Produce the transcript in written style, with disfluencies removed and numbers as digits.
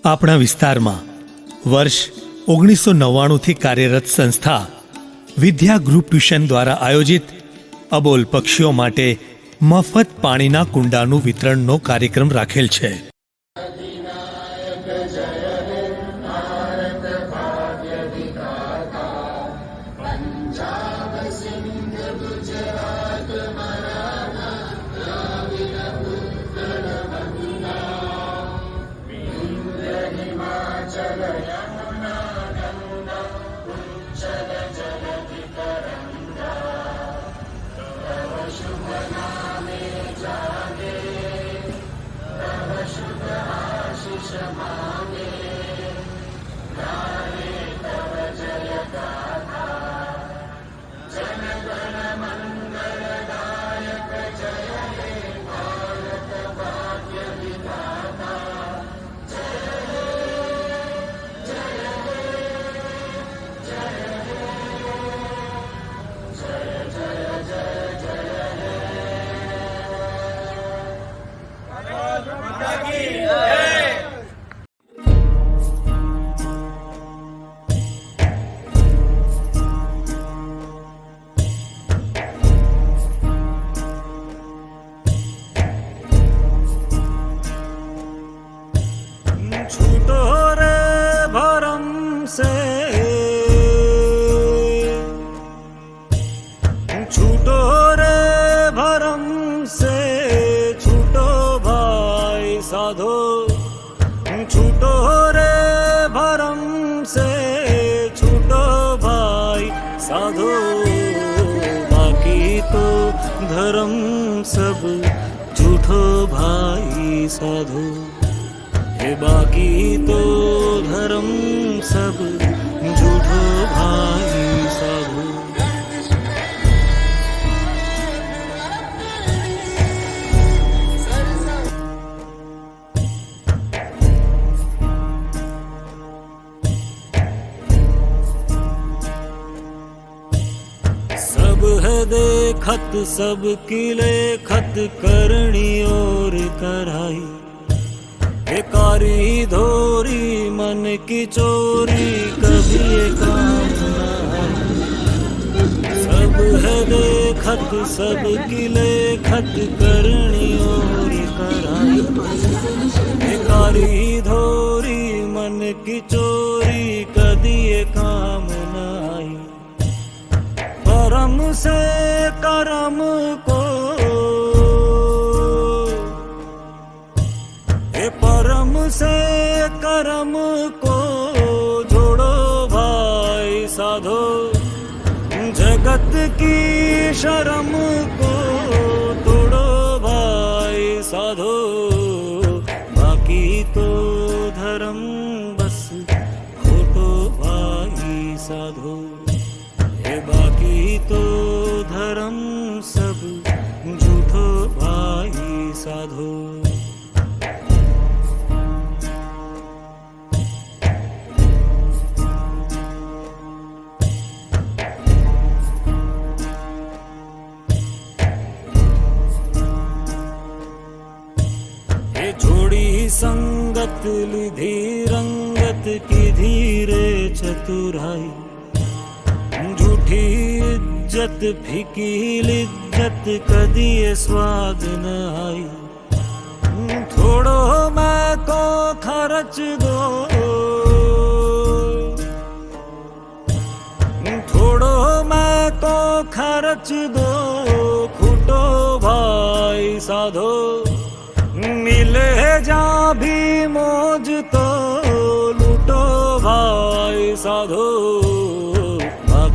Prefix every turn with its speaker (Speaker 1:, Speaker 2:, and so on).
Speaker 1: આપણા વિસ્તારમાં વર્ષ 1999થી કાર્યરત સંસ્થા વિદ્યા ગ્રુપ ટ્યુશન દ્વારા આયોજિત અબોલ પક્ષીઓ માટે મફત પાણીના કુંડાનું વિતરણનો કાર્યક્રમ રાખેલ છે।
Speaker 2: छूटो रे भरम से, छूटो रे भरम से, छूटो भाई साधो, छूटो रे भरम से, छूटो भाई साधो। बाकी तो धर्म सब झूठो भाई साधो, बाकी तो धर्म सब झूठो भाई साधु। सब है देखत सब किले खत करनी और कराई, बेकारी धोरी मन की चोरी कभी ये काम न आए। सब है देखत सब किले खत करनी और कराई, बेकारी धोरी मन की चोरी कभी ये काम न आई। परम से करम को, परम से करम को जोड़ो भाई साधो। जगत की शर्म को तोड़ो भाई साधो। बाकी तो धर्म बस खोटो भाई साधो, ये बाकी तो धर्म सब झूठो भाई साधो। छोड़ी संगत लिधी रंगत की धीरे चतुराई, झूठी इज्जत फीकी लिज्जत कदी स्वाद न आई। थोड़ो मैं को खर्च दो, थोड़ो मैं को खर्च दो, खूटो भाई साधो। मिले जा भी मौज तो